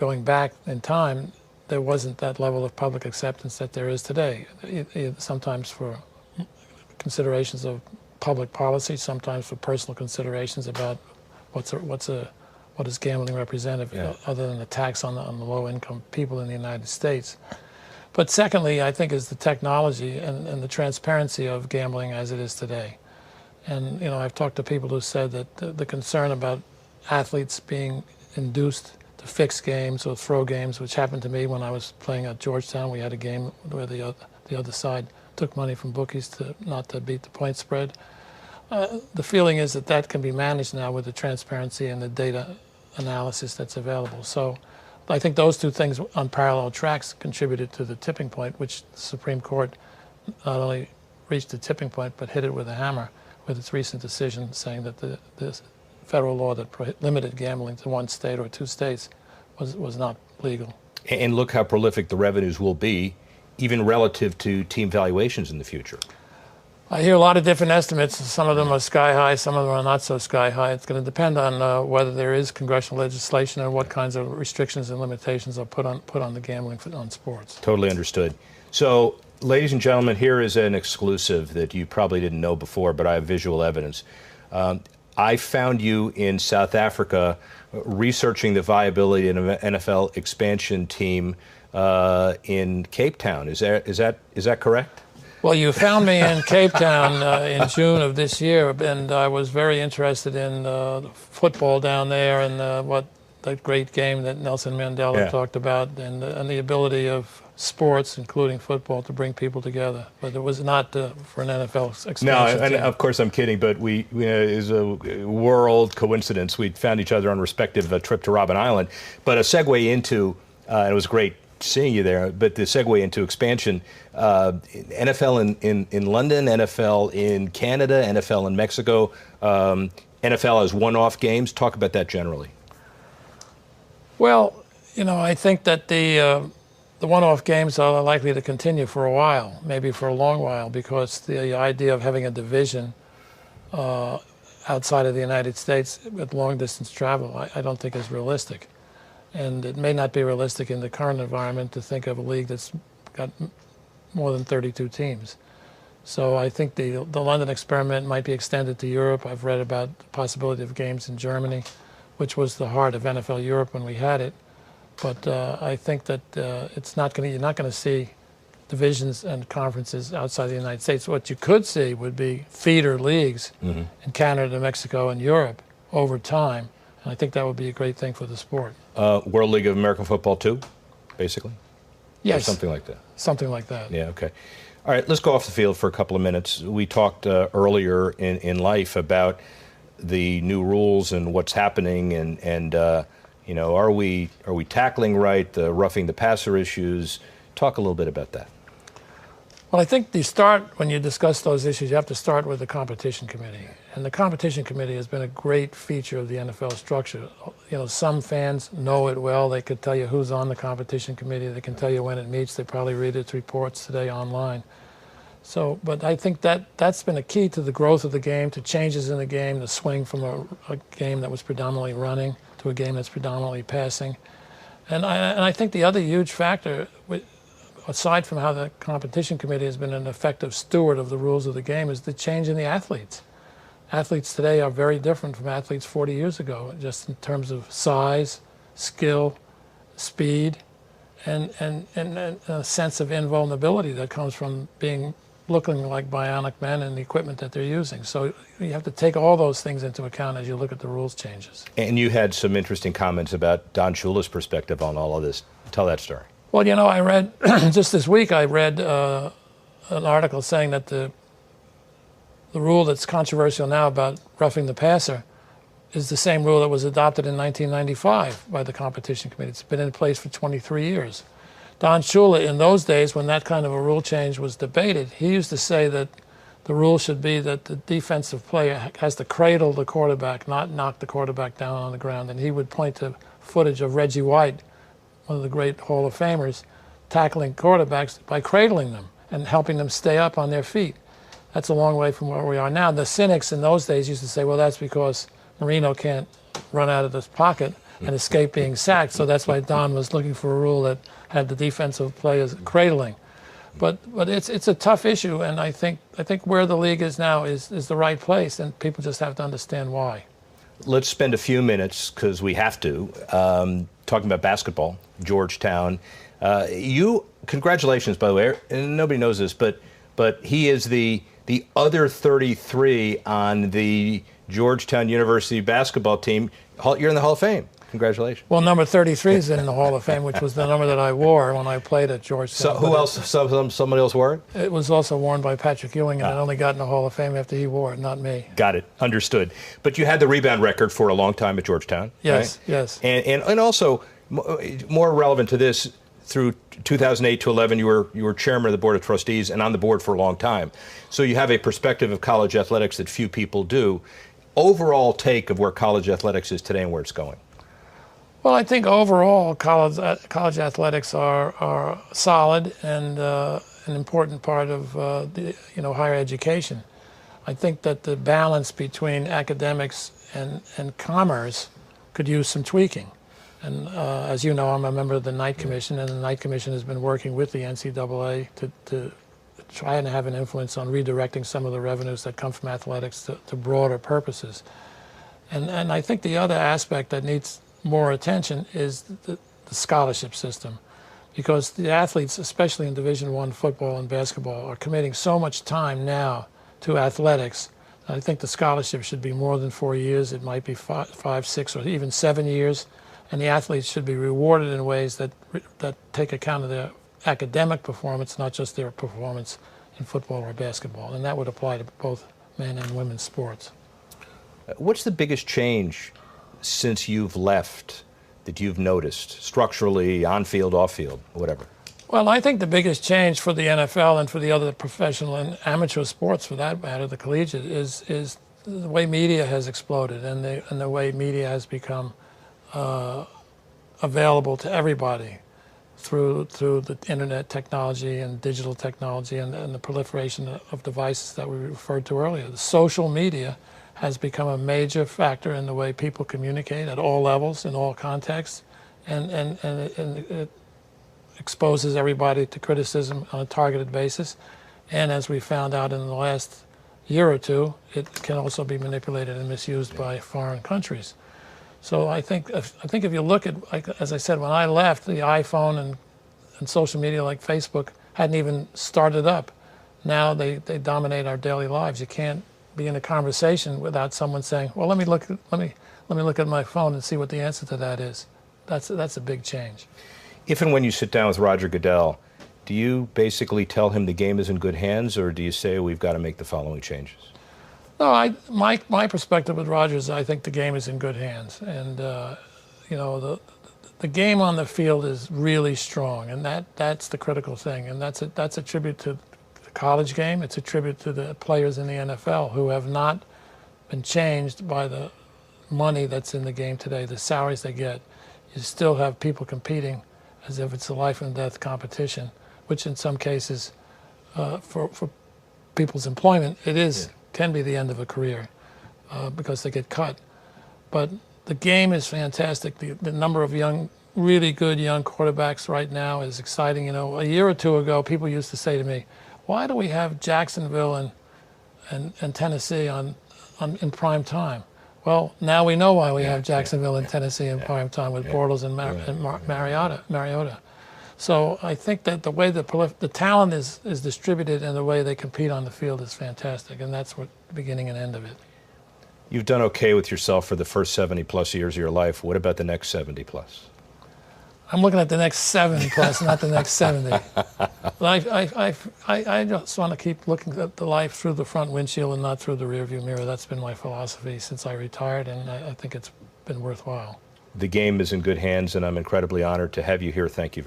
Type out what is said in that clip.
going back in time, there wasn't that level of public acceptance that there is today. Sometimes for considerations of public policy, sometimes for personal considerations about what does gambling represent, other than a tax on the low-income people in the United States. But secondly, I think is the technology and the transparency of gambling as it is today. And I've talked to people who said that the concern about athletes being induced to fix games or throw games, which happened to me when I was playing at Georgetown. We had a game where the other side took money from bookies not to beat the point spread. The feeling is that can be managed now with the transparency and the data analysis that's available. So I think those two things on parallel tracks contributed to the tipping point, which the Supreme Court not only reached the tipping point, but hit it with a hammer with its recent decision saying that the federal law that limited gambling to one state or two states was not legal. And look how prolific the revenues will be, even relative to team valuations in the future. I hear a lot of different estimates. Some of them are sky high, some of them are not so sky high. It's going to depend on whether there is congressional legislation and what kinds of restrictions and limitations are put on the gambling on sports. Totally understood. So, ladies and gentlemen, here is an exclusive that you probably didn't know before, but I have visual evidence. I found you in South Africa researching the viability of an NFL expansion team in Cape Town. Is that correct? Well, you found me in Cape Town in June of this year, and I was very interested in football down there and that great game that Nelson Mandela talked about, and the ability of sports, including football, to bring people together. But it was not for an NFL expansion. No, and of course I'm kidding, but it is a world coincidence. We found each other on respective trip to Robben Island. But a segue into, and it was great seeing you there, but the segue into expansion, NFL in London, NFL in Canada, NFL in Mexico, NFL as one-off games. Talk about that generally. Well, I think that the one-off games are likely to continue for a while, maybe for a long while, because the idea of having a division outside of the United States with long-distance travel, I don't think is realistic. And it may not be realistic in the current environment to think of a league that's got more than 32 teams. So I think the London experiment might be extended to Europe. I've read about the possibility of games in Germany, which was the heart of NFL Europe when we had it. But I think that you're not going to see divisions and conferences outside the United States. What you could see would be feeder leagues in Canada, Mexico, and Europe over time. And I think that would be a great thing for the sport. World League of American Football 2, basically? Yes. Or something like that? Something like that. Yeah, okay. All right, let's go off the field for a couple of minutes. We talked earlier in life about the new rules and what's happening, and are we tackling right, the roughing the passer issues? Talk a little bit about that. Well, I think when you discuss those issues, you have to start with the competition committee. And the competition committee has been a great feature of the NFL structure. Some fans know it well. They could tell you who's on the competition committee. They can tell you when it meets. They probably read its reports today online. But I think that's been a key to the growth of the game, to changes in the game, the swing from a game that was predominantly running to a game that's predominantly passing. And I think the other huge factor, aside from how the competition committee has been an effective steward of the rules of the game, is the change in the athletes. Athletes today are very different from athletes 40 years ago, just in terms of size, skill, speed, and a sense of invulnerability that comes from looking like bionic men and the equipment that they're using. So you have to take all those things into account as you look at the rules changes. And you had some interesting comments about Don Shula's perspective on all of this. Tell that story. Well, I read, just this week, I read an article saying that the rule that's controversial now about roughing the passer is the same rule that was adopted in 1995 by the competition committee. It's been in place for 23 years. Don Shula, in those days, when that kind of a rule change was debated, he used to say that the rule should be that the defensive player has to cradle the quarterback, not knock the quarterback down on the ground. And he would point to footage of Reggie White, one of the great Hall of Famers, tackling quarterbacks by cradling them and helping them stay up on their feet. That's a long way from where we are now. The cynics in those days used to say, well, that's because Marino can't run out of this pocket. and escape being sacked. So that's why Don was looking for a rule that had the defensive players cradling. But it's a tough issue, and I think where the league is now is the right place, and people just have to understand why. Let's spend a few minutes, because we have to, talking about basketball, Georgetown. Congratulations, by the way, and nobody knows this, but he is the other 33 on the Georgetown University basketball team. You're in the Hall of Fame. Congratulations. Well, number 33 is in the Hall of Fame, which was the number that I wore when I played at Georgetown. So who else? Somebody else wore it? It was also worn by Patrick Ewing, and it only got in the Hall of Fame after he wore it, not me. Got it. Understood. But you had the rebound record for a long time at Georgetown. Yes, right? yes. And also, more relevant to this, through 2008 to 11, you were chairman of the Board of Trustees and on the board for a long time. So you have a perspective of college athletics that few people do. Overall take of where college athletics is today and where it's going. Well, I think overall college athletics are solid and an important part of higher education. I think that the balance between academics and commerce could use some tweaking. And as you know, I'm a member of the Knight Commission, and the Knight Commission has been working with the NCAA to try and have an influence on redirecting some of the revenues that come from athletics to broader purposes. And I think the other aspect that needs more attention is the scholarship system, because the athletes, especially in Division I football and basketball, are committing so much time now to athletics. I think the scholarship should be more than 4 years. It might be 5, 6, or even 7 years, and the athletes should be rewarded in ways that take account of their academic performance, not just their performance in football or basketball, and that would apply to both men and women's sports. What's the biggest change since you've left that you've noticed, structurally, on-field, off-field, whatever? Well, I think the biggest change for the NFL and for the other professional and amateur sports, for that matter, the collegiate, is the way media has exploded and the way media has become available to everybody through the internet technology and digital technology and the proliferation of devices that we referred to earlier. The social media has become a major factor in the way people communicate at all levels, in all contexts, and it exposes everybody to criticism on a targeted basis. And as we found out in the last year or two, it can also be manipulated and misused by foreign countries. So I think if you look at, like, as I said, when I left, the iPhone and social media like Facebook hadn't even started up. Now they dominate our daily lives. You can't be in a conversation without someone saying, "Well, let me look at my phone and see what the answer to that is." That's a big change. If and when you sit down with Roger Goodell, do you basically tell him the game is in good hands, or do you say we've got to make the following changes? No, my perspective with Roger is I think the game is in good hands, and the game on the field is really strong, and that's the critical thing, and that's a tribute to the college game. It's a tribute to the players in the NFL who have not been changed by the money that's in the game today, the salaries they get. You still have people competing as if it's a life and death competition, which in some cases, for people's employment, can be the end of a career because they get cut. But the game is fantastic. The number of really good young quarterbacks right now is exciting. You know, a year or two ago, people used to say to me, "Why do we have Jacksonville and Tennessee in prime time?" Well, now we know why we have Jacksonville and Tennessee in prime time with Bortles and Mariota. So I think that the way the talent is distributed and the way they compete on the field is fantastic, and that's what the beginning and end of it. You've done okay with yourself for the first 70-plus years of your life. What about the next 70-plus? I'm looking at the next 7+, not the next 70. I just want to keep looking at the life through the front windshield and not through the rearview mirror. That's been my philosophy since I retired, and I think it's been worthwhile. The game is in good hands, and I'm incredibly honored to have you here. Thank you.